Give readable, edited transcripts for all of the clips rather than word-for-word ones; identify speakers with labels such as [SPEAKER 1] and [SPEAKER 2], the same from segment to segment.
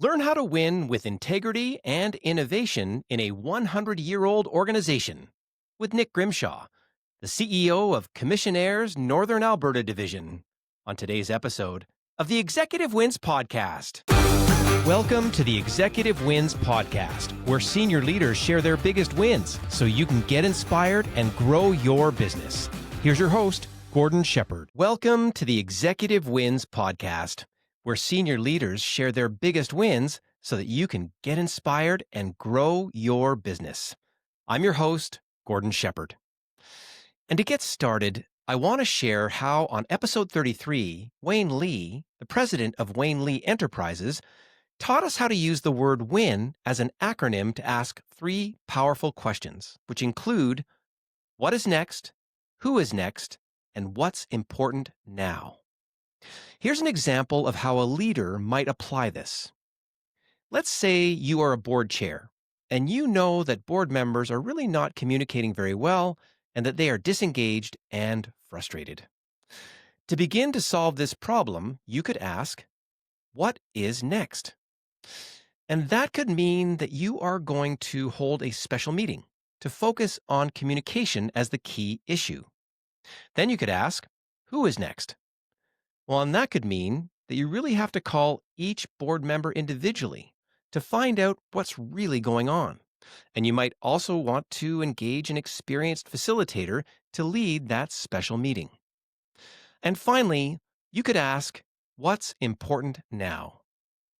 [SPEAKER 1] Learn how to win with integrity and innovation in a 100-year-old organization with Nick Grimshaw, the CEO of Commissionaires Northern Alberta Division, on today's episode of the Executive Wins Podcast. Welcome to the Executive Wins Podcast, where senior leaders share their biggest wins so you can get inspired and grow your business. Here's your host, Gordon Shepherd. Welcome to the Executive Wins Podcast, where senior leaders share their biggest wins so that you can get inspired and grow your business. I'm your host, Gordon Shepherd. And to get started, I want to share how on episode 33, Wayne Lee, the president of Wayne Lee Enterprises, taught us how to use the word WIN as an acronym to ask three powerful questions, which include what is next, who is next, and what's important now. Here's an example of how a leader might apply this. Let's say you are a board chair, and you know that board members are really not communicating very well and that they are disengaged and frustrated. To begin to solve this problem, you could ask, what is next? And that could mean that you are going to hold a special meeting to focus on communication as the key issue. Then you could ask, who is next? Well, and that could mean that you really have to call each board member individually to find out what's really going on. And you might also want to engage an experienced facilitator to lead that special meeting. And finally, you could ask, what's important now?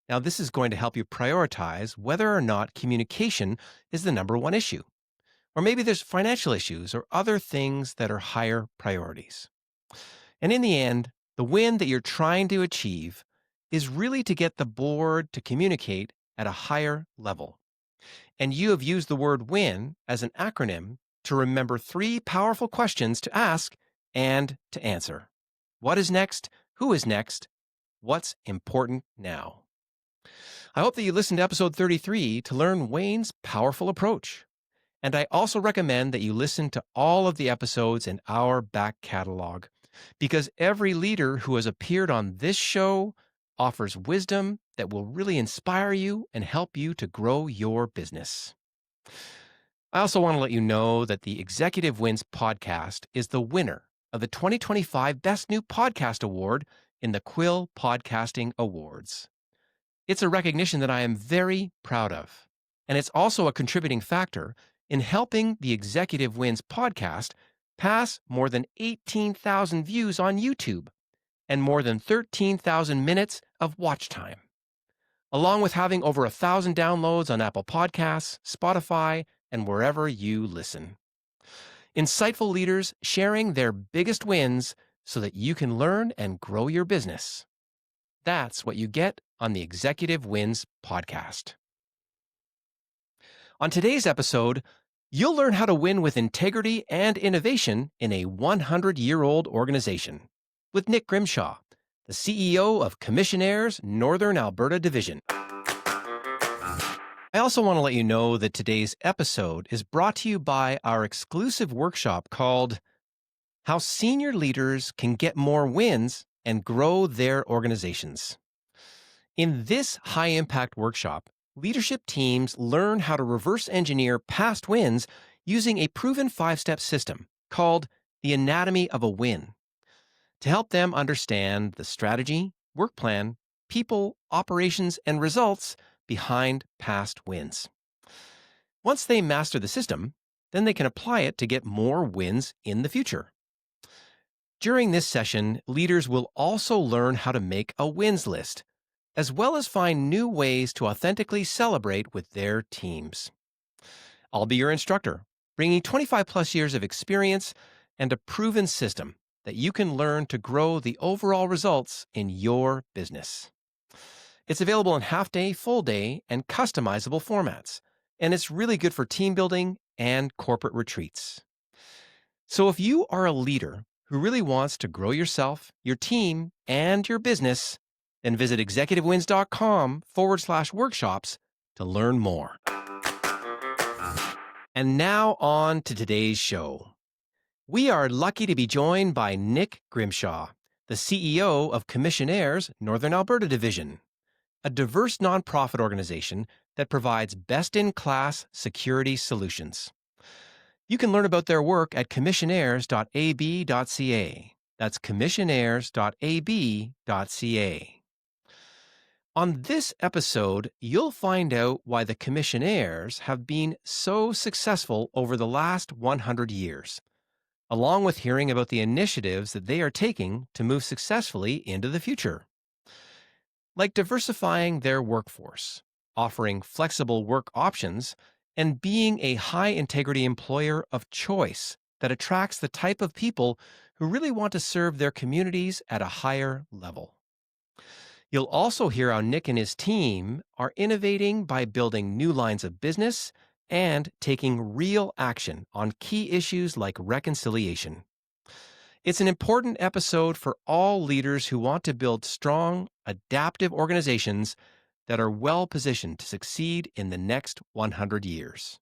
[SPEAKER 1] Now, this is going to help you prioritize whether or not communication is the number one issue. Or maybe there's financial issues or other things that are higher priorities. And in the end, the win that you're trying to achieve is really to get the board to communicate at a higher level. And you have used the word WIN as an acronym to remember three powerful questions to ask and to answer. What is next? Who is next? What's important now? I hope that you listened to episode 33 to learn Wayne's powerful approach. And I also recommend that you listen to all of the episodes in our back catalog, because every leader who has appeared on this show offers wisdom that will really inspire you and help you to grow your business. I also want to let you know that the Executive Wins Podcast is the winner of the 2025 Best New Podcast Award in the Quill Podcasting Awards. It's a recognition that I am very proud of, and it's also a contributing factor in helping the Executive Wins Podcast pass more than 18,000 views on YouTube and more than 13,000 minutes of watch time, along with having over 1,000 downloads on Apple Podcasts, Spotify, and wherever you listen. Insightful leaders sharing their biggest wins so that you can learn and grow your business. That's what you get on the Executive Wins Podcast. On today's episode, you'll learn how to win with integrity and innovation in a 100-year-old organization with Nick Grimshaw, the CEO of Commissionaires Northern Alberta Division. I also want to let you know that today's episode is brought to you by our exclusive workshop called How Senior Leaders Can Get More Wins and Grow Their Organizations. In this high-impact workshop, leadership teams learn how to reverse engineer past wins using a proven 5-step system called the Anatomy of a Win to help them understand the strategy, work plan, people, operations, and results behind past wins. Once they master the system, then they can apply it to get more wins in the future. During this session, leaders will also learn how to make a wins list, as well as find new ways to authentically celebrate with their teams. I'll be your instructor, bringing 25 plus years of experience and a proven system that you can learn to grow the overall results in your business. It's available in half-day, full-day, and customizable formats, and it's really good for team building and corporate retreats. So if you are a leader who really wants to grow yourself, your team, and your business, then visit executivewins.com/workshops to learn more. And now on to today's show. We are lucky to be joined by Nick Grimshaw, the CEO of Commissionaires Northern Alberta Division. a diverse nonprofit organization that provides best-in-class security solutions. You can learn about their work at commissionaires.ab.ca. That's commissionaires.ab.ca. On this episode, you'll find out why the Commissionaires have been so successful over the last 100 years, along with hearing about the initiatives that they are taking to move successfully into the future. Like diversifying their workforce, offering flexible work options, and being a high-integrity employer of choice that attracts the type of people who really want to serve their communities at a higher level. You'll also hear how Nick and his team are innovating by building new lines of business and taking real action on key issues like reconciliation. It's an important episode for all leaders who want to build strong, adaptive organizations that are well positioned to succeed in the next 100 years.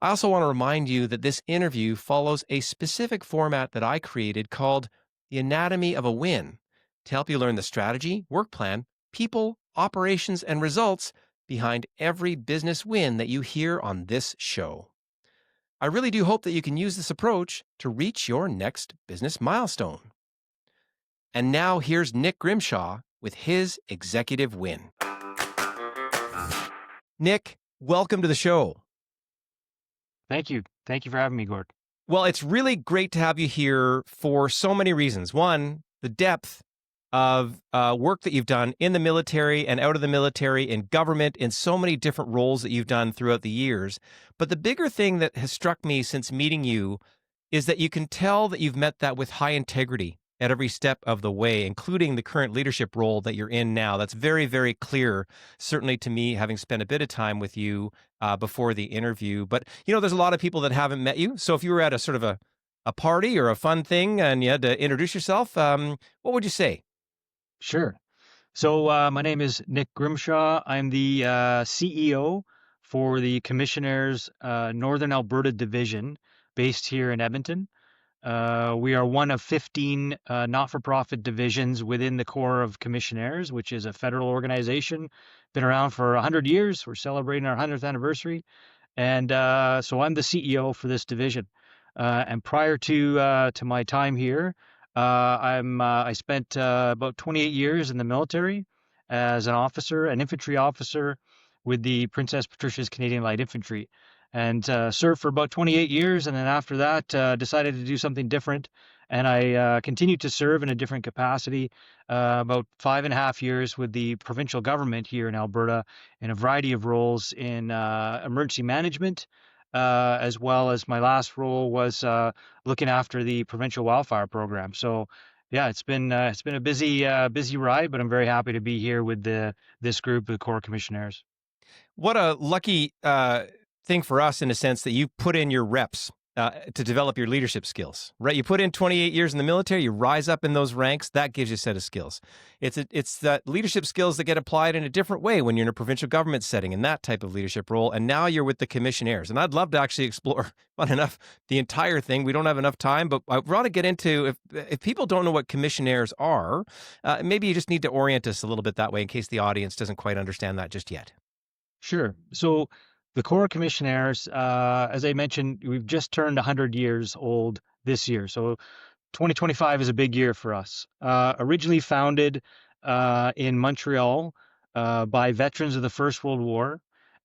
[SPEAKER 1] I also want to remind you that this interview follows a specific format that I created called The Anatomy of a Win to help you learn the strategy, work plan, people, operations, and results behind every business win that you hear on this show. I really do hope that you can use this approach to reach your next business milestone. And now here's Nick Grimshaw with his executive win. Nick, welcome to the show.
[SPEAKER 2] Thank you. Thank you for having me, Gord.
[SPEAKER 1] Well, it's really great to have you here for so many reasons. One, the depth of work that you've done in the military and out of the military, in government, in so many different roles that you've done throughout the years. But the bigger thing that has struck me since meeting you is that you can tell that you've met that with high integrity at every step of the way, including the current leadership role that you're in now. That's very, very clear, certainly to me, having spent a bit of time with you before the interview. But, you know, there's a lot of people that haven't met you. So if you were at a sort of a party or a fun thing and you had to introduce yourself, what would you say?
[SPEAKER 2] Sure. So my name is Nick Grimshaw. I'm the CEO for the Commissionaires Northern Alberta Division based here in Edmonton. We are one of 15 not-for-profit divisions within the Corps of Commissionaires, which is a federal organization, been around for 100 years. We're celebrating our 100th anniversary. And so I'm the CEO for this division. And prior to my time here, I spent about 28 years in the military as an officer, an infantry officer with the Princess Patricia's Canadian Light Infantry, and served for about 28 years. And then after that, decided to do something different. And I continued to serve in a different capacity, about 5.5 years with the provincial government here in Alberta in a variety of roles in emergency management, as well as my last role was looking after the provincial wildfire program. So, yeah, it's been a busy ride, but I'm very happy to be here with this group, the Corps of Commissionaires.
[SPEAKER 1] What a lucky thing for us, in a sense, that you put in your reps to develop your leadership skills, right? You put in 28 years in the military, you rise up in those ranks, that gives you a set of skills. It's that leadership skills that get applied in a different way when you're in a provincial government setting and that type of leadership role. And now you're with the Commissionaires. And I'd love to actually explore, fun enough, the entire thing. We don't have enough time, but I want to get into, if people don't know what Commissionaires are, maybe you just need to orient us a little bit that way in case the audience doesn't quite understand that just yet.
[SPEAKER 2] Sure. So the Corps of Commissionaires, as I mentioned, we've just turned 100 years old this year. So 2025 is a big year for us. Originally founded in Montreal by veterans of the First World War,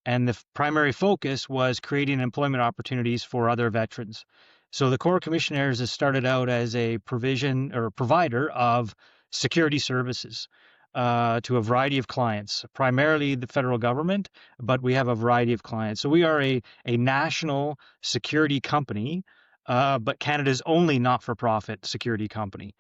[SPEAKER 2] and the primary focus was creating employment opportunities for other veterans. So the Corps of Commissionaires has started out as a provider of security services to a variety of clients, primarily the federal government, but we have a variety of clients. So we are a national security company, but Canada's only not-for-profit security company.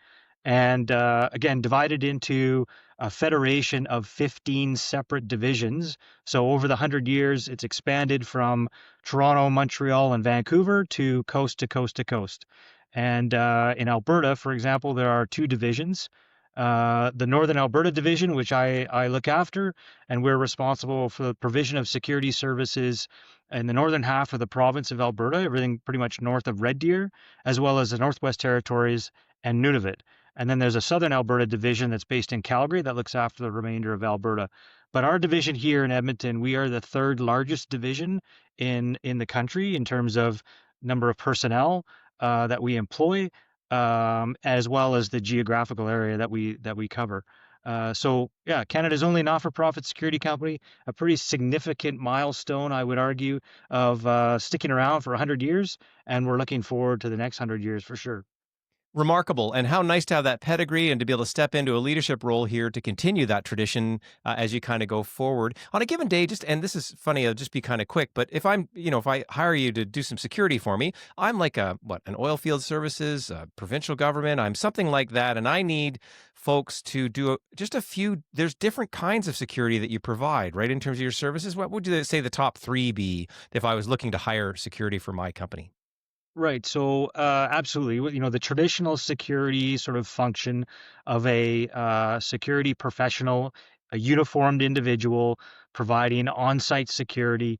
[SPEAKER 2] And again, divided into a federation of 15 separate divisions. So over the 100 years, it's expanded from Toronto, Montreal, and Vancouver to coast to coast to coast. And in Alberta, for example, there are 2 divisions. The Northern Alberta Division, which I look after, and we're responsible for the provision of security services in the northern half of the province of Alberta, everything pretty much north of Red Deer, as well as the Northwest Territories and Nunavut. And then there's a Southern Alberta Division that's based in Calgary that looks after the remainder of Alberta. But our division here in Edmonton, we are the third largest division in the country in terms of number of personnel that we employ, as well as the geographical area that we cover. So yeah, Canada's only not-for-profit security company, a pretty significant milestone, I would argue, of sticking around for 100 years, and we're looking forward to the next 100 years for sure.
[SPEAKER 1] Remarkable, and how nice to have that pedigree and to be able to step into a leadership role here to continue that tradition as you kind of go forward on a given day. Just and this is funny, I'll just be kind of quick, but if if I hire you to do some security for me, I'm like an oil field services, provincial government, I'm something like that, and I need folks to do just a few. There's different kinds of security that you provide, right? In terms of your services, what would you say the top three be if I was looking to hire security for my company?
[SPEAKER 2] Right. So, absolutely. The traditional security sort of function of a security professional, a uniformed individual providing on-site security,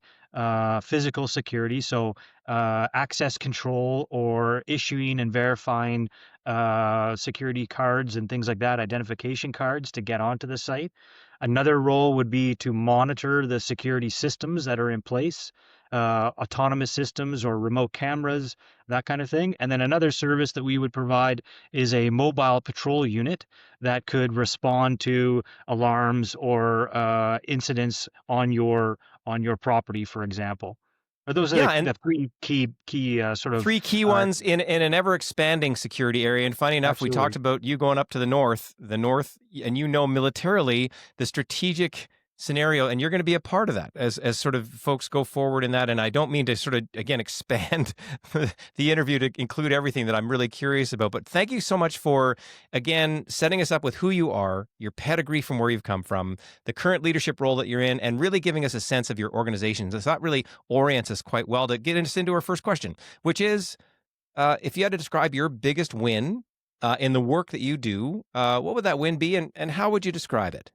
[SPEAKER 2] physical security, so access control or issuing and verifying security cards and things like that, identification cards to get onto the site. Another role would be to monitor the security systems that are in place, autonomous systems or remote cameras, that kind of thing. And then another service that we would provide is a mobile patrol unit that could respond to alarms or incidents on your property, for example. Those are
[SPEAKER 1] Yeah,
[SPEAKER 2] the
[SPEAKER 1] and
[SPEAKER 2] three key sort of
[SPEAKER 1] three key
[SPEAKER 2] uh,
[SPEAKER 1] ones in an ever expanding security area. And funny enough, we talked
[SPEAKER 2] absolutely.
[SPEAKER 1] about you going up to the north, and militarily the strategic scenario, and you're going to be a part of that as sort of folks go forward in that. And I don't mean to sort of again expand the interview to include everything that I'm really curious about, but thank you so much for again setting us up with who you are, your pedigree from where you've come from, the current leadership role that you're in, and really giving us a sense of your organization. So that really orients us quite well to get us into our first question, which is if you had to describe your biggest win in the work that you do, what would that win be, and how would you describe it?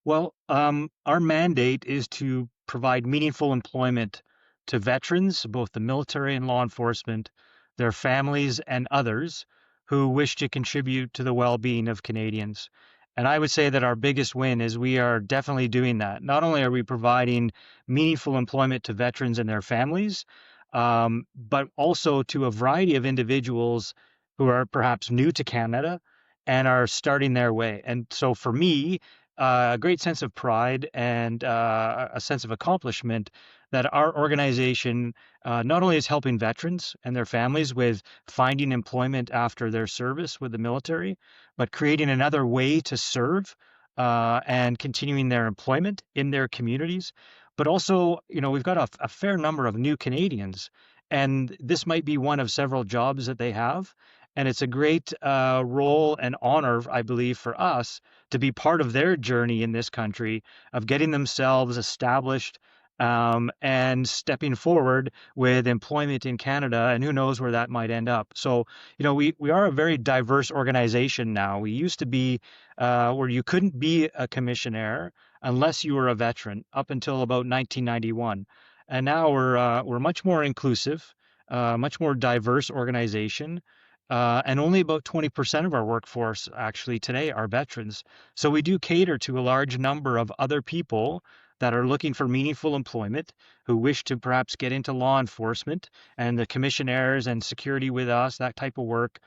[SPEAKER 2] Well, our mandate is to provide meaningful employment to veterans, both the military and law enforcement, their families, and others who wish to contribute to the well being of Canadians. And I would say that our biggest win is we are definitely doing that. Not only are we providing meaningful employment to veterans and their families, but also to a variety of individuals who are perhaps new to Canada and are starting their way. And so for me, a great sense of pride and a sense of accomplishment that our organization not only is helping veterans and their families with finding employment after their service with the military, but creating another way to serve and continuing their employment in their communities. But also, we've got a fair number of new Canadians, and this might be one of several jobs that they have. And it's a great role and honor, I believe, for us to be part of their journey in this country of getting themselves established and stepping forward with employment in Canada, and who knows where that might end up. So, we are a very diverse organization now. We used to be where you couldn't be a commissionaire unless you were a veteran up until about 1991. And now we're much more inclusive, much more diverse organization. And only about 20% of our workforce actually today are veterans. So we do cater to a large number of other people that are looking for meaningful employment, who wish to perhaps get into law enforcement, and the commissionaires and security with us, that type of work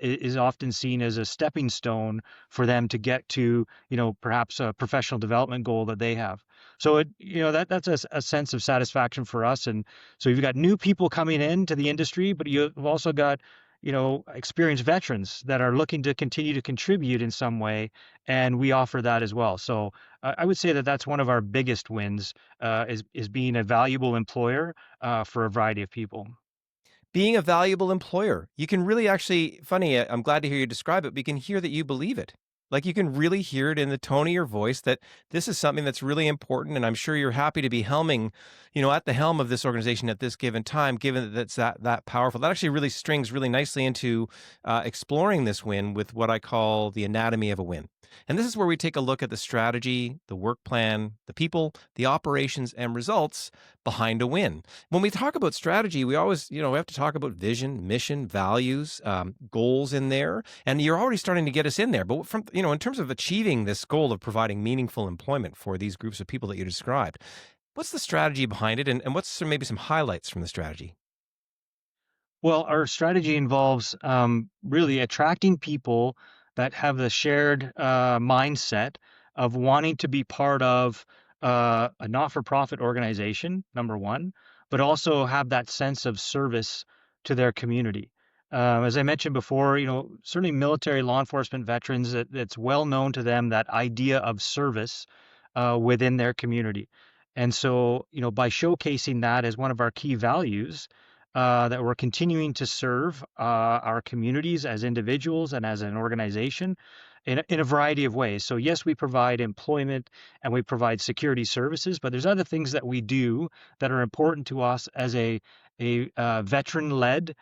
[SPEAKER 2] is often seen as a stepping stone for them to get to, perhaps a professional development goal that they have. So that's a sense of satisfaction for us. And so you've got new people coming into the industry, but you've also got experienced veterans that are looking to continue to contribute in some way, and we offer that as well. So I would say that that's one of our biggest wins, is being a valuable employer for a variety of people.
[SPEAKER 1] Being a valuable employer. You can really actually, funny, I'm glad to hear you describe it, but you can hear that you believe it. Like you can really hear it in the tone of your voice that this is something that's really important. And I'm sure you're happy to be helming, at the helm of this organization at this given time, given that it's that powerful. That actually really strings really nicely into exploring this win with what I call the anatomy of a win. And this is where we take a look at the strategy, the work plan, the people, the operations, and results behind a win. When we talk about strategy, we always, we have to talk about vision, mission, values, goals in there. And you're already starting to get us in there. But from, in terms of achieving this goal of providing meaningful employment for these groups of people that you described, what's the strategy behind it? And what's maybe some highlights from the strategy?
[SPEAKER 2] Well, our strategy involves really attracting people that have the shared mindset of wanting to be part of a not-for-profit organization, number one, but also have that sense of service to their community. As I mentioned before, certainly military law enforcement veterans, it's well known to them that idea of service within their community. And so, by showcasing that as one of our key values, that we're continuing to serve our communities as individuals and as an organization in a variety of ways. So yes, we provide employment and we provide security services, but there's other things that we do that are important to us as a veteran-led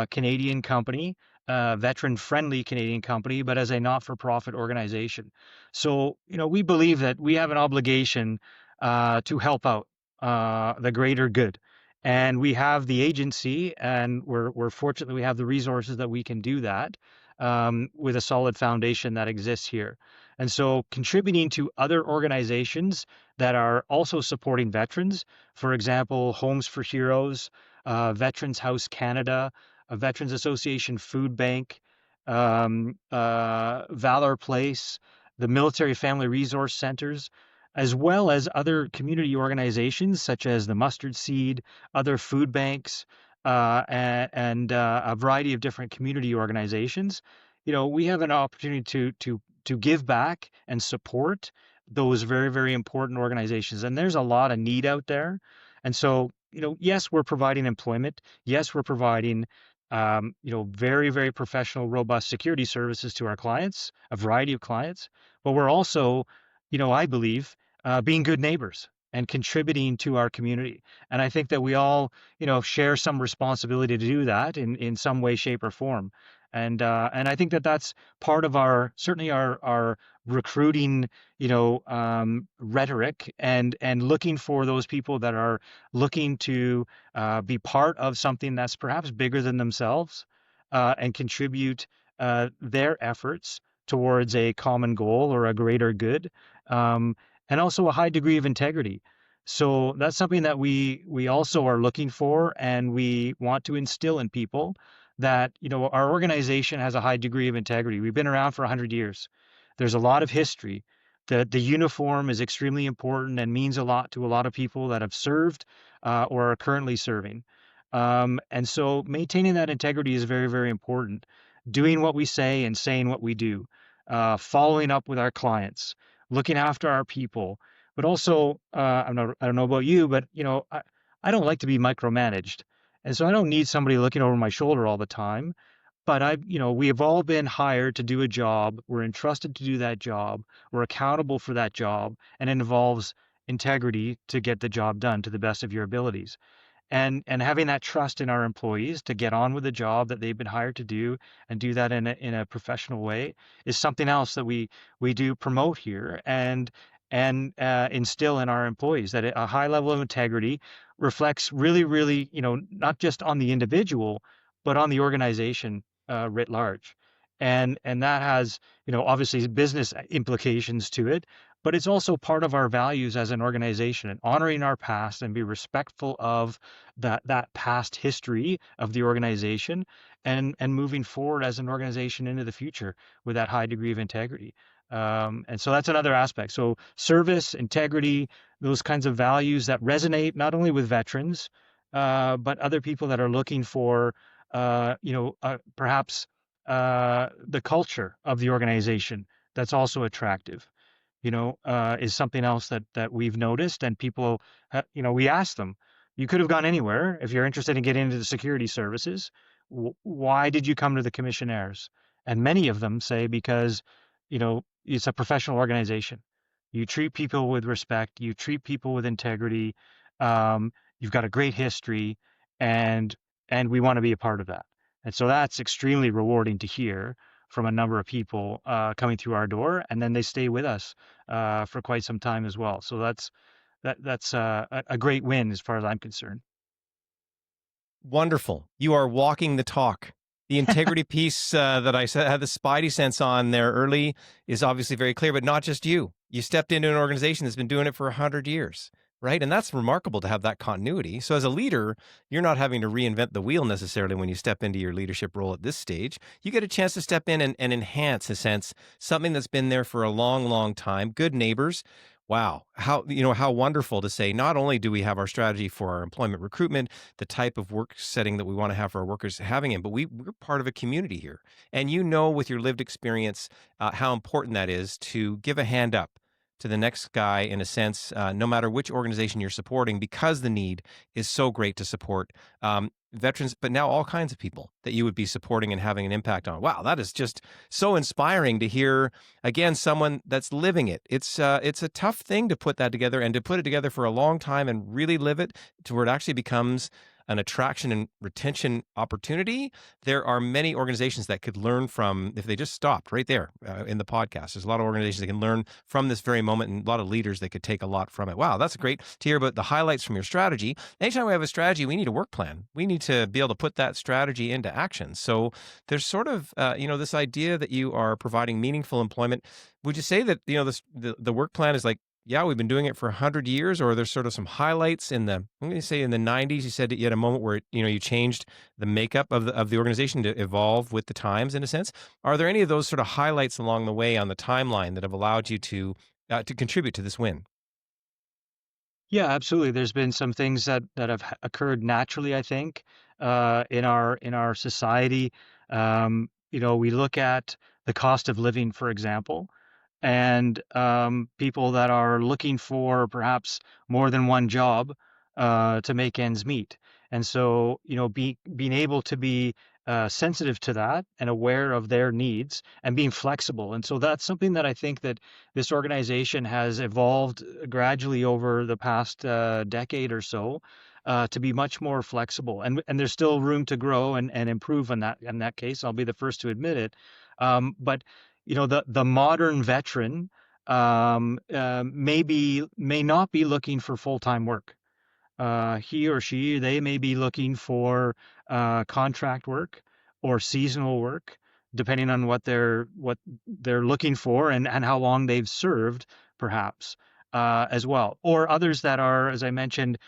[SPEAKER 2] Canadian company, veteran-friendly Canadian company, but as a not-for-profit organization. So we believe that we have an obligation to help out the greater good. And we have the agency, and we're fortunate that we have the resources that we can do that with a solid foundation that exists here. And so contributing to other organizations that are also supporting veterans, for example, Homes for Heroes, Veterans House Canada, a Veterans Association Food Bank, Valor Place, the Military Family Resource Centers, as well as other community organizations such as the Mustard Seed, other food banks, and a variety of different community organizations. We have an opportunity to give back and support those very, very important organizations. And there's a lot of need out there. And so, yes, we're providing employment. Yes, we're providing very, very professional, robust security services to our clients, a variety of clients. But we're also, I believe, being good neighbors and contributing to our community. And I think that we all, share some responsibility to do that in some way, shape, or form. And I think that that's part of certainly our recruiting, rhetoric and looking for those people that are looking to be part of something that's perhaps bigger than themselves and contribute their efforts towards a common goal or a greater good. And also a high degree of integrity. So that's something that we also are looking for, and we want to instill in people that our organization has a high degree of integrity. We've been around for 100 years. There's a lot of history. The uniform is extremely important and means a lot to a lot of people that have served or are currently serving. And so maintaining that integrity is very, very important. Doing what we say and saying what we do, following up with our clients, looking after our people, but also I don't know about you, but I don't like to be micromanaged, and so I don't need somebody looking over my shoulder all the time. But we have all been hired to do a job. We're entrusted to do that job. We're accountable for that job, and it involves integrity to get the job done to the best of your abilities. And having that trust in our employees to get on with the job that they've been hired to do and do that in a professional way is something else that we do promote here and instill in our employees, that a high level of integrity reflects really, really, not just on the individual but on the organization writ large. And that has, obviously business implications to it, but it's also part of our values as an organization, and honoring our past and be respectful of that past history of the organization, and moving forward as an organization into the future with that high degree of integrity. And so that's another aspect. So service, integrity, those kinds of values that resonate not only with veterans, but other people that are looking for, perhaps the culture of the organization that's also attractive, is something else that we've noticed. And people, we ask them, you could have gone anywhere if you're interested in getting into the security services. Why did you come to the commissionaires? And many of them say, because, it's a professional organization. You treat people with respect, you treat people with integrity. You've got a great history, and we want to be a part of that. And so that's extremely rewarding to hear from a number of people coming through our door, and then they stay with us for quite some time as well. So that's a great win as far as I'm concerned.
[SPEAKER 1] Wonderful. You are walking the talk. The integrity piece that I said had the spidey sense on there early is obviously very clear, but not just you. You stepped into an organization that's been doing it for 100 years, right? And that's remarkable to have that continuity. So as a leader, you're not having to reinvent the wheel necessarily when you step into your leadership role at this stage. You get a chance to step in and enhance, in a sense, something that's been there for a long, long time. Good neighbors. Wow. How wonderful to say, not only do we have our strategy for our employment recruitment, the type of work setting that we want to have for our workers having it, but we're part of a community here. And with your lived experience, how important that is to give a hand up to the next guy, in a sense, no matter which organization you're supporting, because the need is so great to support veterans, but now all kinds of people that you would be supporting and having an impact on. Wow, that is just so inspiring to hear. Again, someone that's living it. It's a tough thing to put that together, and to put it together for a long time and really live it to where it actually becomes an attraction and retention opportunity. There are many organizations that could learn from, if they just stopped right there in the podcast. There's a lot of organizations that can learn from this very moment, and a lot of leaders that could take a lot from it. Wow, that's great to hear about the highlights from your strategy. Anytime we have a strategy, we need a work plan. We need to be able to put that strategy into action. So there's sort of, this idea that you are providing meaningful employment. Would you say that, the work plan is like, yeah, we've been doing it for 100 years, or there's sort of some highlights in I'm going to say in the 90s, you said that you had a moment where, you changed the makeup of the organization to evolve with the times, in a sense. Are there any of those sort of highlights along the way on the timeline that have allowed you to contribute to this win?
[SPEAKER 2] Yeah, absolutely. There's been some things that have occurred naturally, I think, in our society. We look at the cost of living, for example, and people that are looking for perhaps more than one job to make ends meet. And so, being able to be sensitive to that and aware of their needs and being flexible. And so that's something that I think that this organization has evolved gradually over the past decade or so to be much more flexible. And there's still room to grow and improve in that case. I'll be the first to admit it. But the modern veteran may not be looking for full-time work. He or she, they may be looking for contract work or seasonal work, depending on what they're looking for and how long they've served, perhaps, as well. Or others that are, as I mentioned,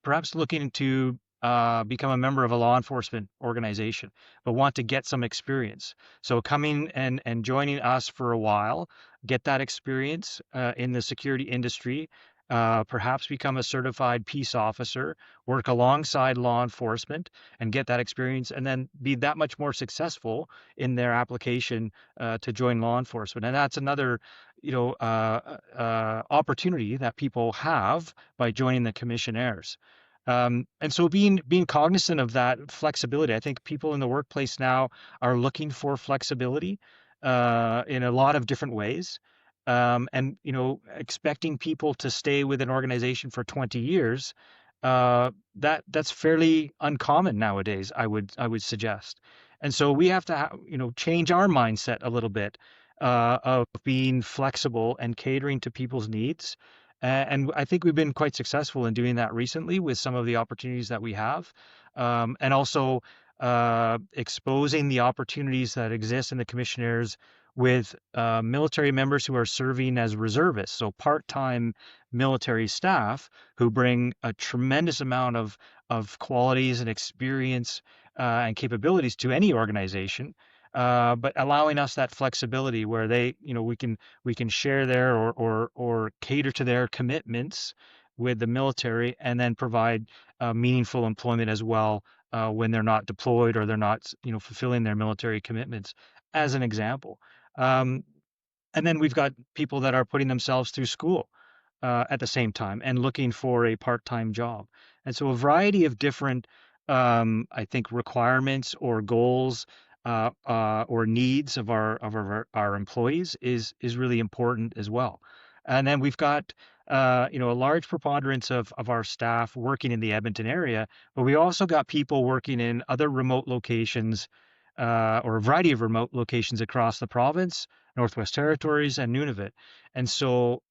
[SPEAKER 2] perhaps looking to become a member of a law enforcement organization, but want to get some experience. So coming and joining us for a while, get that experience in the security industry, perhaps become a certified peace officer, work alongside law enforcement, and get that experience, and then be that much more successful in their application to join law enforcement. And that's another, opportunity that people have by joining the commissionaires. And so being cognizant of that flexibility, I think people in the workplace now are looking for flexibility in a lot of different ways. And expecting people to stay with an organization for 20 years, that's fairly uncommon nowadays, I would suggest. And so we have to change our mindset a little bit of being flexible and catering to people's needs. And I think we've been quite successful in doing that recently with some of the opportunities that we have, and also exposing the opportunities that exist in the commissioners with military members who are serving as reservists, so part-time military staff who bring a tremendous amount of qualities and experience and capabilities to any organization, but allowing us that flexibility where we can share their or cater to their commitments with the military, and then provide meaningful employment as well when they're not deployed or they're not fulfilling their military commitments, as an example. Um, and then we've got people that are putting themselves through school at the same time and looking for a part-time job. And so a variety of different, I think, requirements or goals or needs of our employees is really important as well. And then we've got a large preponderance of our staff working in the Edmonton area, but we also got people working in other remote locations or a variety of remote locations across the province, Northwest Territories, and Nunavut. And so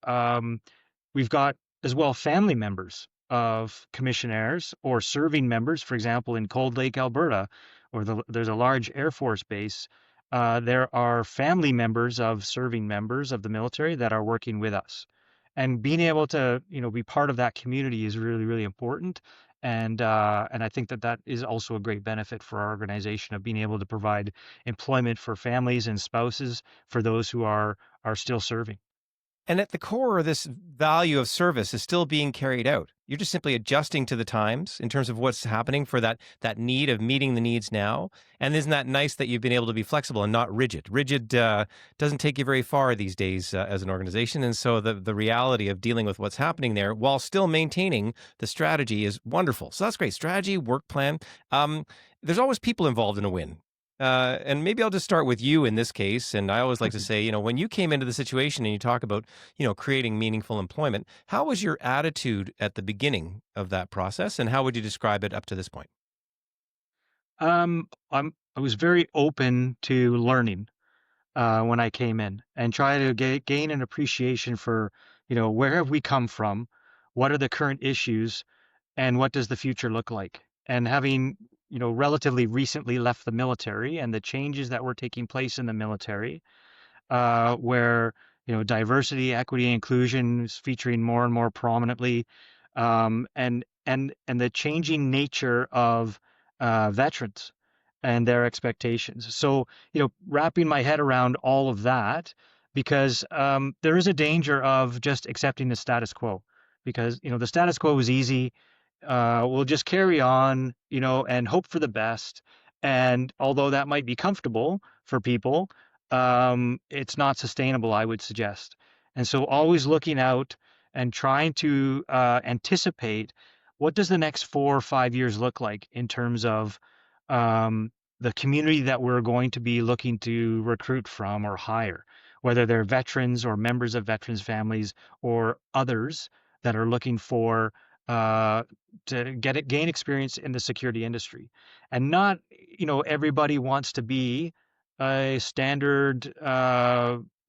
[SPEAKER 2] we've got as well family members of commissionaires or serving members, for example, in Cold Lake, Alberta, or there's a large Air Force base. There are family members of serving members of the military that are working with us. And being able to, be part of that community is really, really important. And I think that that is also a great benefit for our organization of being able to provide employment for families and spouses for those who are still serving.
[SPEAKER 1] And at the core, this value of service is still being carried out. You're just simply adjusting to the times in terms of what's happening for that need of meeting the needs now. And isn't that nice that you've been able to be flexible and not rigid? Rigid doesn't take you very far these days as an organization. And so the reality of dealing with what's happening there while still maintaining the strategy is wonderful. So that's great. Strategy, work plan. There's always people involved in a win. And maybe I'll just start with you in this case. And I always like to say, when you came into the situation and you talk about, creating meaningful employment, how was your attitude at the beginning of that process? And how would you describe it up to this point?
[SPEAKER 2] I was very open to learning when I came in and try to gain an appreciation for, where have we come from? What are the current issues? And what does the future look like? And having, relatively recently left the military and the changes that were taking place in the military, where diversity, equity, and inclusion is featuring more and more prominently, and the changing nature of veterans and their expectations. So wrapping my head around all of that, because there is a danger of just accepting the status quo, because the status quo is easy. We'll just carry on, and hope for the best. And although that might be comfortable for people, it's not sustainable, I would suggest. And so always looking out and trying to anticipate what does the next 4 or 5 years look like in terms of the community that we're going to be looking to recruit from or hire, whether they're veterans or members of veterans families or others that are looking for to gain experience in the security industry. And not, everybody wants to be a standard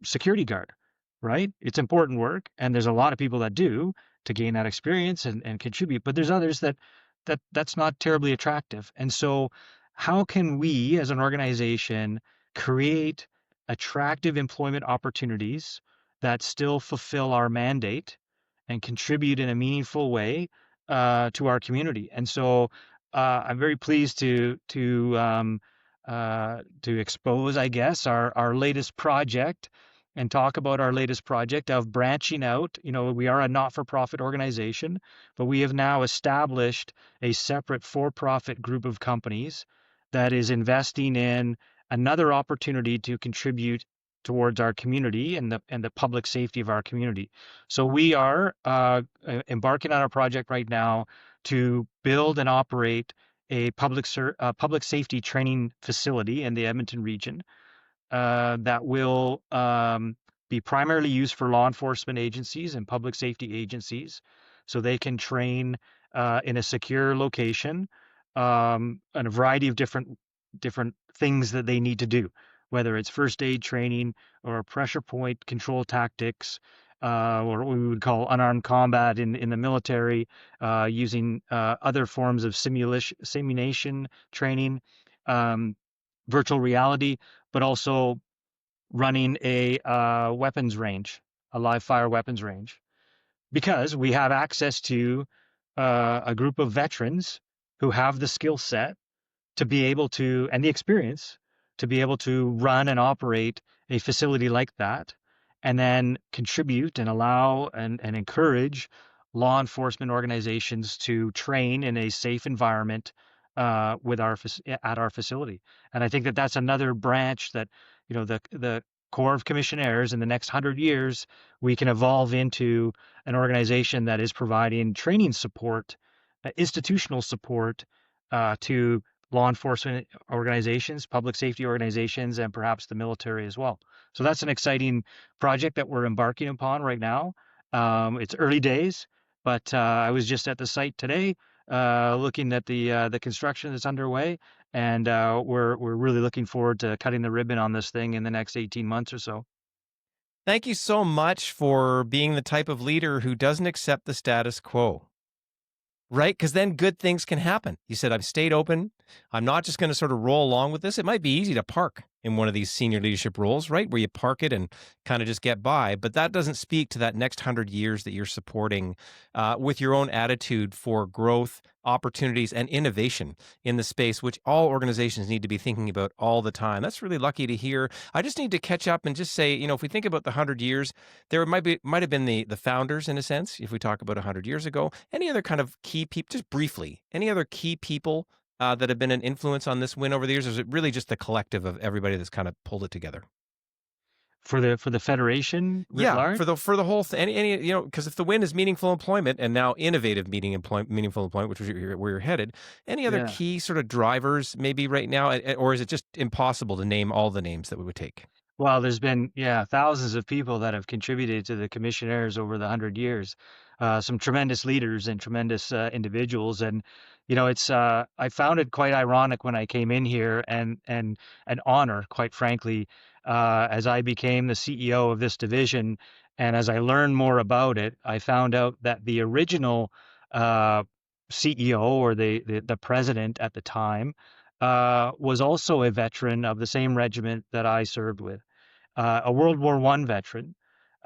[SPEAKER 2] security guard, right? It's important work, and there's a lot of people that do to gain that experience and contribute, but there's others that's not terribly attractive. And so how can we as an organization create attractive employment opportunities that still fulfill our mandate and contribute in a meaningful way to our community? And so I'm very pleased to expose, I guess, our latest project and talk about our latest project of branching out. We are a not-for-profit organization, but we have now established a separate for-profit group of companies that is investing in another opportunity to contribute towards our community and the public safety of our community. So we are embarking on a project right now to build and operate a public safety training facility in the Edmonton region that will be primarily used for law enforcement agencies and public safety agencies, so they can train in a secure location and a variety of different things that they need to do, whether it's first aid training or pressure point control tactics, or what we would call unarmed combat in the military, using other forms of simulation training, virtual reality, but also running a weapons range, a live fire weapons range, because we have access to a group of veterans who have the skill set to be able to, and the experience to be able to run and operate a facility like that, and then contribute and allow and encourage law enforcement organizations to train in a safe environment with at our facility. And I think that that's another branch that, the Corps of Commissionaires in the next 100 years, we can evolve into an organization that is providing training support, institutional support to law enforcement organizations, public safety organizations, and perhaps the military as well. So that's an exciting project that we're embarking upon right now. It's early days, but I was just at the site today, looking at the construction that's underway, and we're really looking forward to cutting the ribbon on this thing in the next 18 months or so.
[SPEAKER 1] Thank you so much for being the type of leader who doesn't accept the status quo. Right? Because then good things can happen. You said, I've stayed open. I'm not just going to sort of roll along with this. It might be easy to park in one of these senior leadership roles, right? Where you park it and kind of just get by. But that doesn't speak to that next 100 years that you're supporting with your own attitude for growth, opportunities, and innovation in the space, which all organizations need to be thinking about all the time. That's really lucky to hear. I just need to catch up and just say, if we think about the 100 years, there might have been the founders in a sense. If we talk about 100 years ago, any other kind of key people, just briefly, any other key people that have been an influence on this win over the years? Or is it really just the collective of everybody that's kind of pulled it together?
[SPEAKER 2] For the federation writ
[SPEAKER 1] Yeah,
[SPEAKER 2] large.
[SPEAKER 1] for the whole thing, any because if the win is meaningful employment and now innovative meaningful employment, which is where you're headed, any other
[SPEAKER 2] Yeah.
[SPEAKER 1] key sort of drivers maybe right now, or is it just impossible to name all the names that we would take?
[SPEAKER 2] Well, there's been, yeah, thousands of people that have contributed to the commissionaires over the 100 years. Some tremendous leaders and tremendous individuals, and it's I found it quite ironic when I came in here, and an honor, quite frankly, as I became the CEO of this division, and as I learned more about it, I found out that the original uh, CEO, or the president at the time, was also a veteran of the same regiment that I served with, a World War I veteran,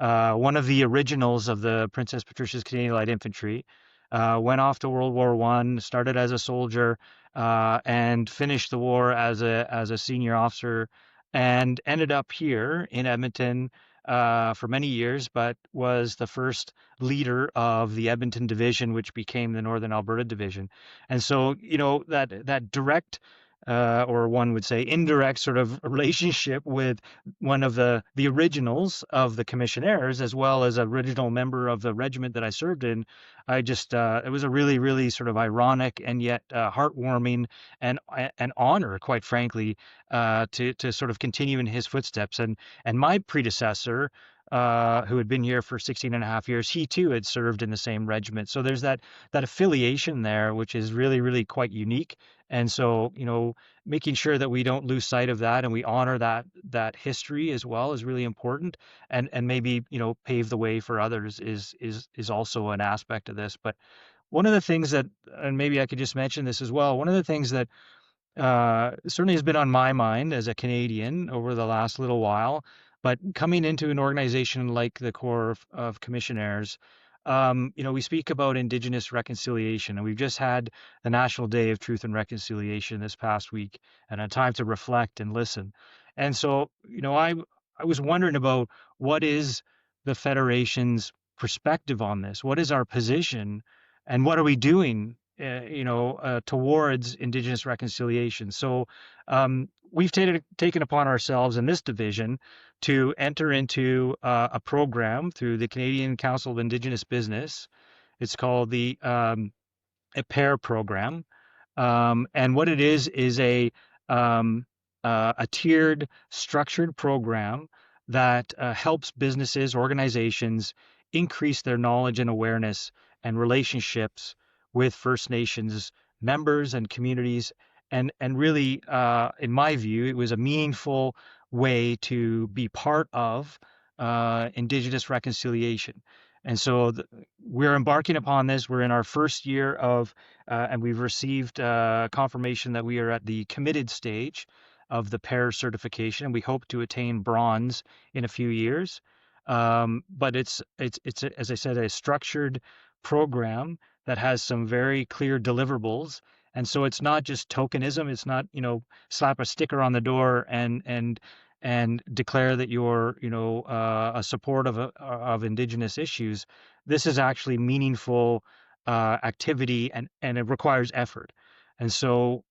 [SPEAKER 2] one of the originals of the Princess Patricia's Canadian Light Infantry, went off to World War I, started as a soldier, and finished the war as a senior officer, and ended up here in Edmonton for many years, but was the first leader of the Edmonton Division, which became the Northern Alberta Division. And so, that direct, or one would say indirect, sort of relationship with one of the originals of the commissionaires, as well as an original member of the regiment that I served in. I just it was a really, really sort of ironic and yet heartwarming and an honor, quite frankly, to sort of continue in his footsteps. And my predecessor, who had been here for 16 and a half years, he too had served in the same regiment. So there's that affiliation there, which is really, really quite unique. And so, making sure that we don't lose sight of that and we honor that history as well is really important, and maybe pave the way for others is also an aspect of this. But one of the things that, and maybe I could just mention this as well, one of the things that certainly has been on my mind as a Canadian over the last little while, but coming into an organization like the Corps of Commissionaires, we speak about Indigenous reconciliation, and we've just had the National Day of Truth and Reconciliation this past week, and a time to reflect and listen. And so, I was wondering about what is the Federation's perspective on this? What is our position, and what are we doing towards Indigenous reconciliation? So we've taken upon ourselves in this division to enter into a program through the Canadian Council of Indigenous Business. It's called the a pair program, and what it is a tiered, structured program that helps businesses, organizations increase their knowledge and awareness and relationships with First Nations members and communities. And really, in my view, it was a meaningful way to be part of Indigenous reconciliation. And so we're embarking upon this. We're in our first year of, and we've received confirmation that we are at the committed stage of the pair certification. We hope to attain bronze in a few years. But it's as I said, a structured program that has some very clear deliverables. And so it's not just tokenism. It's not, slap a sticker on the door and declare that you're, a support of Indigenous issues. This is actually meaningful activity, and it requires effort. And so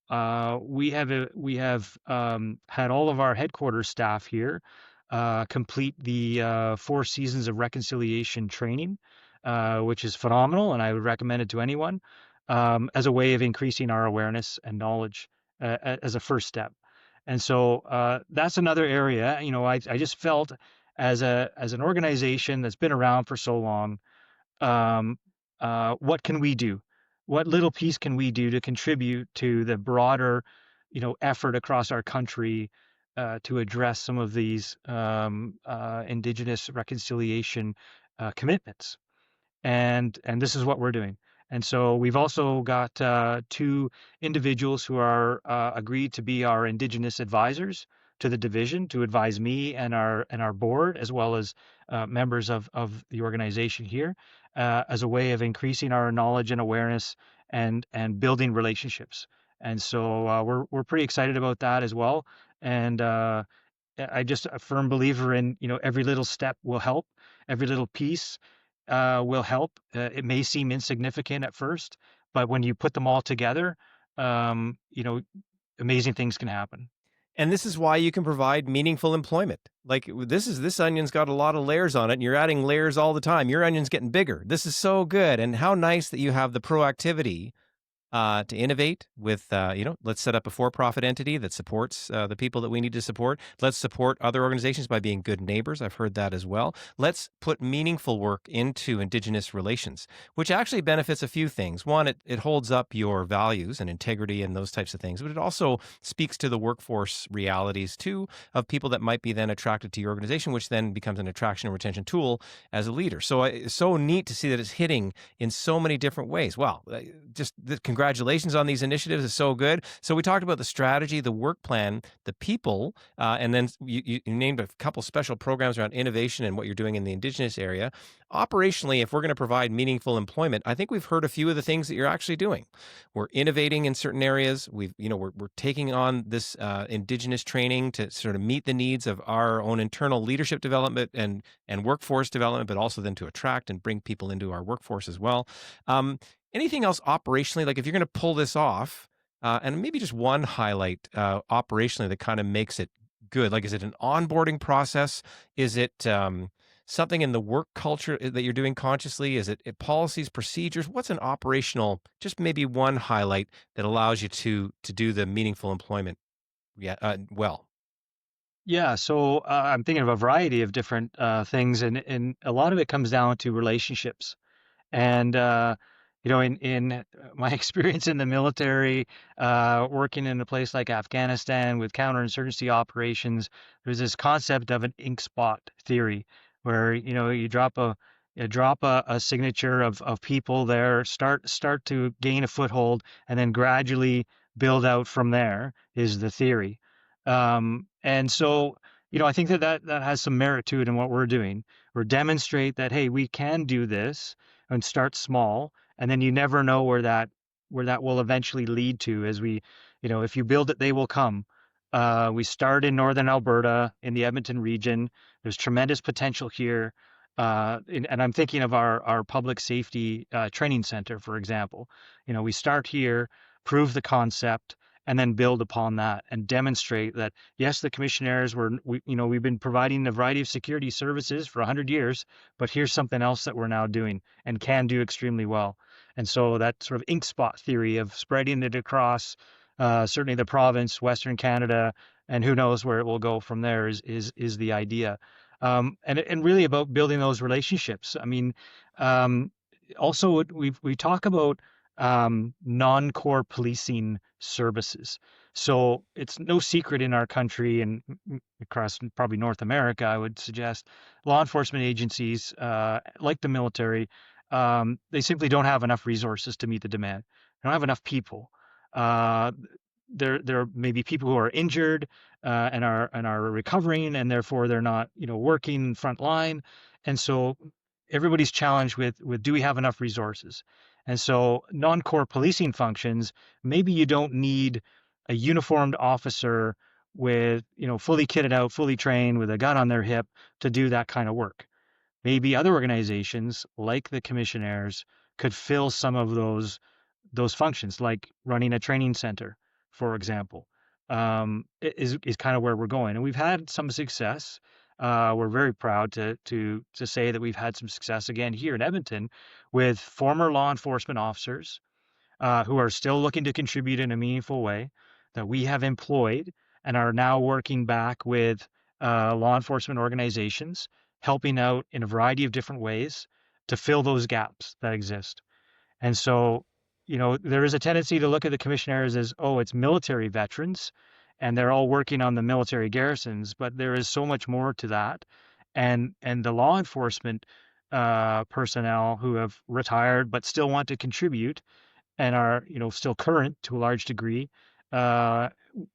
[SPEAKER 2] we have had all of our headquarters staff here complete the 4 seasons of reconciliation training, which is phenomenal, and I would recommend it to anyone, as a way of increasing our awareness and knowledge as a first step. And so that's another area. I just felt as an organization that's been around for so long, what can we do? What little piece can we do to contribute to the broader, effort across our country to address some of these Indigenous reconciliation commitments. And this is what we're doing. And so we've also got two individuals who are agreed to be our Indigenous advisors to the division to advise me and our board, as well as members of the organization here, as a way of increasing our knowledge and awareness and building relationships. And so we're pretty excited about that as well. And I just a firm believer in, every little step will help, every little piece will help. It may seem insignificant at first, but when you put them all together, um, you know, amazing things can happen.
[SPEAKER 1] And this is why you can provide meaningful employment. Like this onion's got a lot of layers on it, and you're adding layers all the time. Your onion's getting bigger. This is so good. And how nice that you have the proactivity to innovate with, let's set up a for-profit entity that supports the people that we need to support. Let's support other organizations by being good neighbors. I've heard that as well. Let's put meaningful work into Indigenous relations, which actually benefits a few things. One, it holds up your values and integrity and those types of things, but it also speaks to the workforce realities, too, of people that might be then attracted to your organization, which then becomes an attraction and retention tool as a leader. So it's so neat to see that it's hitting in so many different ways. Wow, just congratulations on these initiatives. Is so good. So we talked about the strategy, the work plan, the people, and then you named a couple special programs around innovation and what you're doing in the Indigenous area. Operationally, if we're going to provide meaningful employment, I think we've heard a few of the things that you're actually doing. We're innovating in certain areas. We're taking on this Indigenous training to sort of meet the needs of our own internal leadership development and workforce development, but also then to attract and bring people into our workforce as well. Anything else operationally, like if you're going to pull this off, and maybe just one highlight operationally that kind of makes it good? Like, is it an onboarding process? Is it something in the work culture that you're doing consciously? Is it policies, procedures? What's an operational, just maybe one highlight that allows you to do the meaningful employment well?
[SPEAKER 2] Yeah, so I'm thinking of a variety of different things, and a lot of it comes down to relationships. And in my experience in the military, working in a place like Afghanistan with counterinsurgency operations, there's this concept of an ink spot theory, where you drop a signature of people there, start to gain a foothold, and then gradually build out from there is the theory. And so, I think that has some merit to it in what we're doing. We're demonstrate that, hey, we can do this and start small, and then you never know where that will eventually lead to. As we, if you build it, they will come. We start in northern Alberta in the Edmonton region. There's tremendous potential here, and I'm thinking of our public safety training center, for example. We start here, prove the concept, and then build upon that and demonstrate that, yes, the commissionaires we've been providing a variety of security services for 100 years, but here's something else that we're now doing and can do extremely well. And so that sort of ink spot theory of spreading it across certainly the province, Western Canada, and who knows where it will go from there is the idea. And really about building those relationships. I mean, also we talk about non-core policing services. So it's no secret in our country and across probably North America, I would suggest, law enforcement agencies, like the military, they simply don't have enough resources to meet the demand. They don't have enough people. Uh, there may be people who are injured and are recovering, and therefore they're not working front line. And so everybody's challenged with do we have enough resources? And so non-core policing functions, maybe you don't need a uniformed officer with fully kitted out, fully trained with a gun on their hip to do that kind of work. Maybe other organizations like the commissionaires could fill some of those functions, like running a training center, for example, is kind of where we're going. And we've had some success. We're very proud to say that we've had some success again here in Edmonton with former law enforcement officers who are still looking to contribute in a meaningful way that we have employed and are now working back with law enforcement organizations, helping out in a variety of different ways to fill those gaps that exist. And so there is a tendency to look at the commissionaires as, oh, it's military veterans and they're all working on the military garrisons, but there is so much more to that. And the law enforcement personnel who have retired but still want to contribute and are, still current to a large degree. Uh,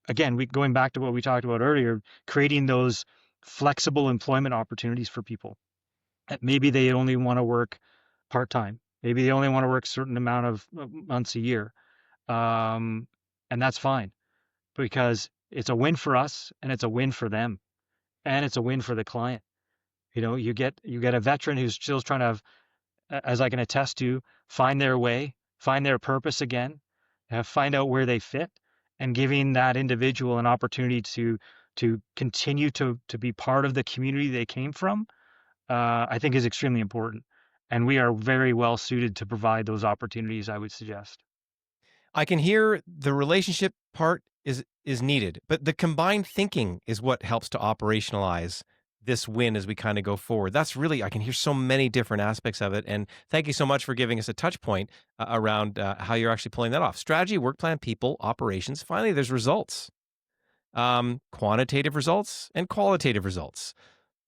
[SPEAKER 2] Again, going back to what we talked about earlier, creating those flexible employment opportunities for people. Maybe they only want to work part-time. Maybe they only want to work a certain amount of months a year. Um, and that's fine because it's a win for us and it's a win for them and it's a win for the client. You get a veteran who's still trying to, as I can attest to, find their way, find their purpose again, find out where they fit, and giving that individual an opportunity to continue to be part of the community they came from, I think is extremely important. And we are very well suited to provide those opportunities, I would suggest.
[SPEAKER 1] I can hear the relationship part is needed, but the combined thinking is what helps to operationalize this win as we kind of go forward. That's really, I can hear so many different aspects of it. And thank you so much for giving us a touch point around how you're actually pulling that off. Strategy, work plan, people, operations. Finally, there's results, quantitative results and qualitative results.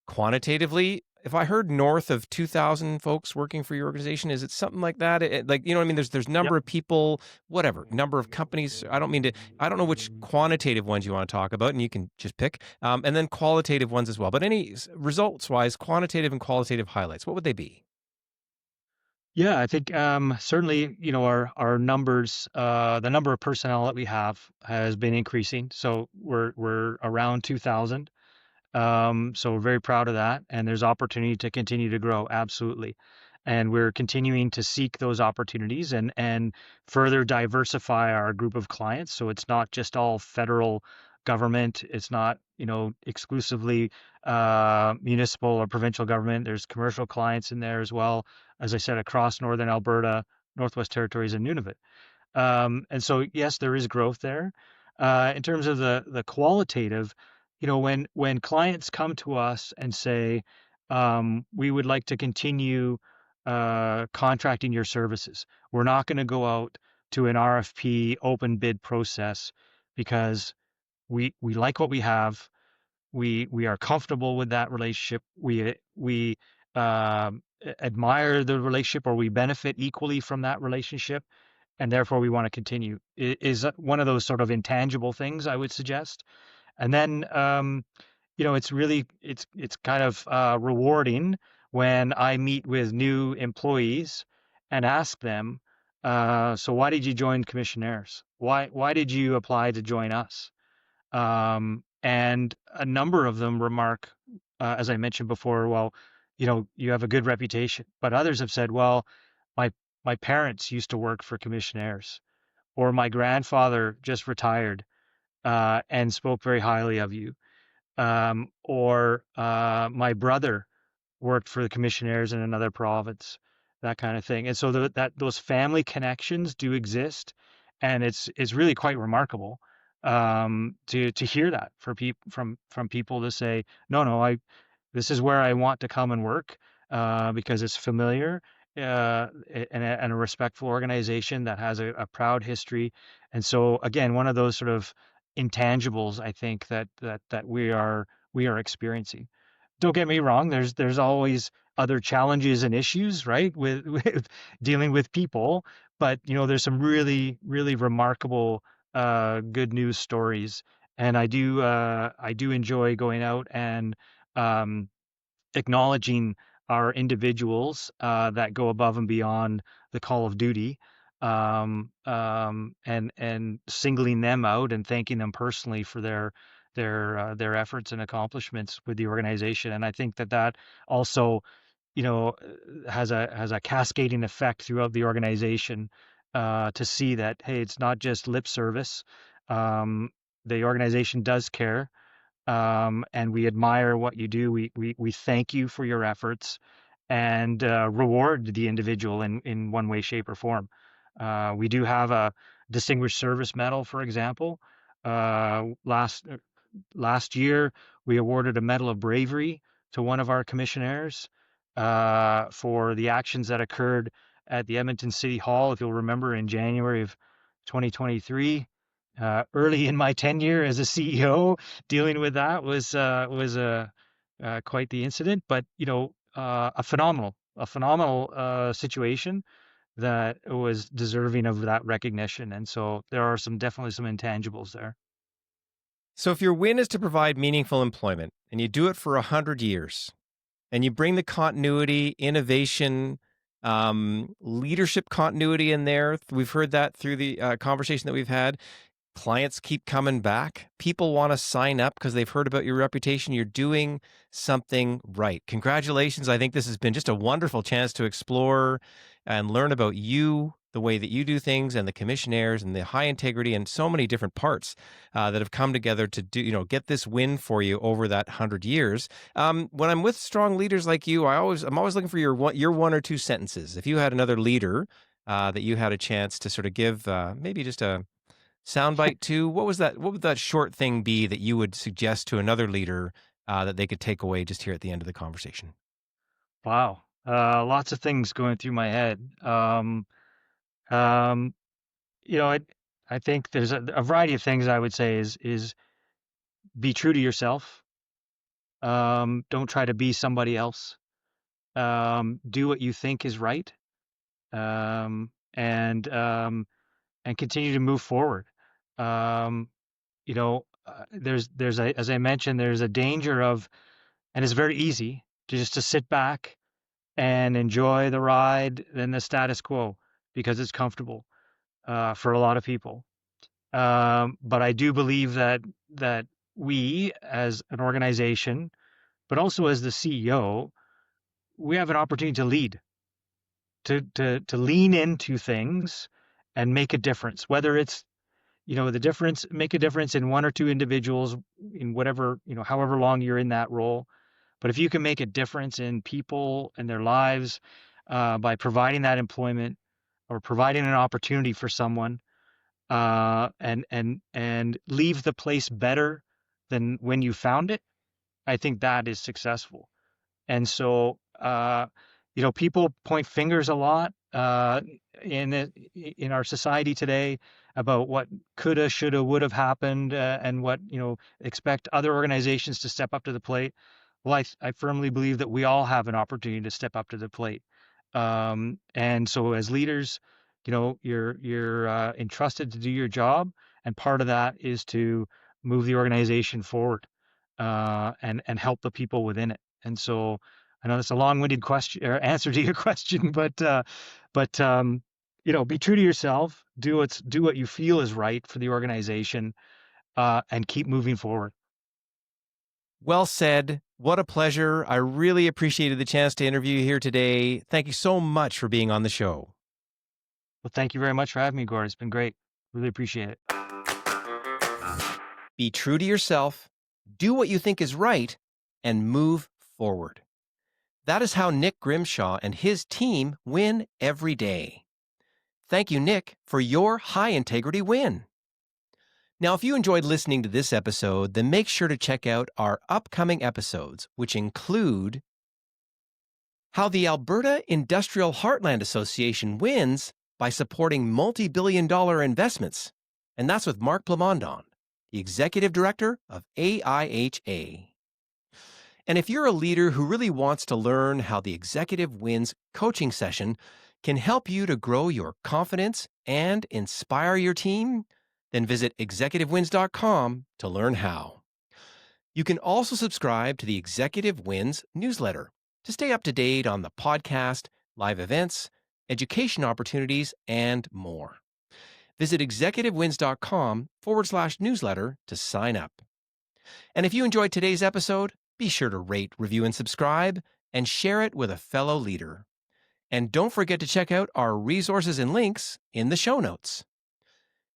[SPEAKER 1] Quantitatively, if I heard north of 2,000 folks working for your organization, is it something like that? Like, you know what I mean? There's
[SPEAKER 2] Yep.
[SPEAKER 1] number of people, whatever, number of companies. I don't know which quantitative ones you want to talk about, and you can just pick, and then qualitative ones as well. But any results-wise, quantitative and qualitative highlights, what would they be?
[SPEAKER 2] Yeah, I think certainly, our numbers, the number of personnel that we have has been increasing. So we're around 2,000. So we're very proud of that, and there's opportunity to continue to grow, absolutely. And we're continuing to seek those opportunities and further diversify our group of clients. So it's not just all federal government. It's not, exclusively municipal or provincial government. There's commercial clients in there as well, as I said, across Northern Alberta, Northwest Territories, and Nunavut. And so, yes, there is growth there. In terms of the qualitative, when clients come to us and say, we would like to continue contracting your services, we're not going to go out to an RFP open bid process because we like what we have. We are comfortable with that relationship. We admire the relationship, or we benefit equally from that relationship, and therefore we want to continue. Is one of those sort of intangible things I would suggest. And then it's kind of rewarding when I meet with new employees and ask them, so why did you join Commissionaires? Why did you apply to join us? And a number of them remark, as I mentioned before, well, you have a good reputation. But others have said, well, my my parents used to work for Commissionaires, or my grandfather just retired and spoke very highly of you, or my brother worked for the Commissionaires in another province, that kind of thing. And so that those family connections do exist, and it's really quite remarkable to hear that for people from people to say, no, this is where I want to come and work because it's familiar. And a respectful organization that has a proud history, and so again, one of those sort of intangibles I think that we are experiencing. Don't get me wrong, there's always other challenges and issues, right, with with dealing with people, but there's some really really remarkable good news stories, and I do enjoy going out and um, acknowledging our individuals that go above and beyond the call of duty, and singling them out and thanking them personally for their efforts and accomplishments with the organization. And I think that also, has a cascading effect throughout the organization to see that, hey, it's not just lip service. Um, the organization does care, and we admire what you do. We thank you for your efforts and reward the individual in one way, shape, or form. We do have a Distinguished Service Medal, for example. Last year, we awarded a Medal of Bravery to one of our commissionaires for the actions that occurred at the Edmonton City Hall, if you'll remember, in January of 2023. Early in my tenure as a CEO, dealing with that was quite the incident, but a phenomenal situation that was deserving of that recognition. And so there are definitely some intangibles there.
[SPEAKER 1] So if your win is to provide meaningful employment and you do it for 100 years and you bring the continuity, innovation, leadership continuity in there, we've heard that through the conversation that we've had. Clients keep coming back. People want to sign up because they've heard about your reputation. You're doing something right. Congratulations. I think this has been just a wonderful chance to explore and learn about you, the way that you do things, and the commissionaires and the high integrity and so many different parts that have come together to do, get this win for you over that 100 years. When I'm with strong leaders like you, I'm always looking for your one or two sentences. If you had another leader that you had a chance to sort of give maybe just a soundbite too, what would that short thing be that you would suggest to another leader that they could take away just here at the end of the conversation?
[SPEAKER 2] Wow. Lots of things going through my head. I think there's a variety of things I would say is be true to yourself. Don't try to be somebody else. Do what you think is right. And continue to move forward. As I mentioned, there's a danger of, and it's very easy to sit back and enjoy the ride and the status quo because it's comfortable for a lot of people. But I do believe that we as an organization, but also as the CEO, we have an opportunity to lead, to lean into things and make a difference, whether it's make a difference in one or two individuals in whatever, however long you're in that role. But if you can make a difference in people and their lives by providing that employment or providing an opportunity for someone and leave the place better than when you found it, I think that is successful. And so, people point fingers a lot in our society today about what coulda, shoulda, would have happened, and what expect other organizations to step up to the plate. Well, I firmly believe that we all have an opportunity to step up to the plate. And so, as leaders, you're entrusted to do your job, and part of that is to move the organization forward and help the people within it. And so, I know that's a long-winded question or answer to your question, but be true to yourself. Do what you feel is right for the organization, and keep moving forward.
[SPEAKER 1] Well said. What a pleasure. I really appreciated the chance to interview you here today. Thank you so much for being on the show.
[SPEAKER 2] Well, thank you very much for having me, Gord. It's been great. Really appreciate it.
[SPEAKER 1] Be true to yourself, do what you think is right, and move forward. That is how Nick Grimshaw and his team win every day. Thank you, Nick, for your high integrity win. Now, if you enjoyed listening to this episode, then make sure to check out our upcoming episodes, which include how the Alberta Industrial Heartland Association wins by supporting multi-billion-dollar investments. And that's with Mark Plamondon, the Executive Director of AIHA. And if you're a leader who really wants to learn how the Executive Wins coaching session can help you to grow your confidence and inspire your team, then visit executivewins.com to learn how. You can also subscribe to the Executive Wins newsletter to stay up to date on the podcast, live events, education opportunities, and more. Visit executivewins.com/newsletter to sign up. And if you enjoyed today's episode, be sure to rate, review, and subscribe, and share it with a fellow leader. And don't forget to check out our resources and links in the show notes.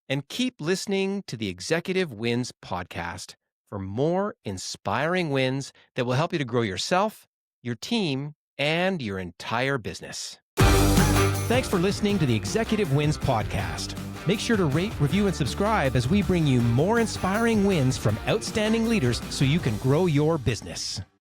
[SPEAKER 1] And keep listening to the Executive Wins podcast for more inspiring wins that will help you to grow yourself, your team, and your entire business. Thanks for listening to the Executive Wins podcast. Make sure to rate, review, and subscribe as we bring you more inspiring wins from outstanding leaders so you can grow your business.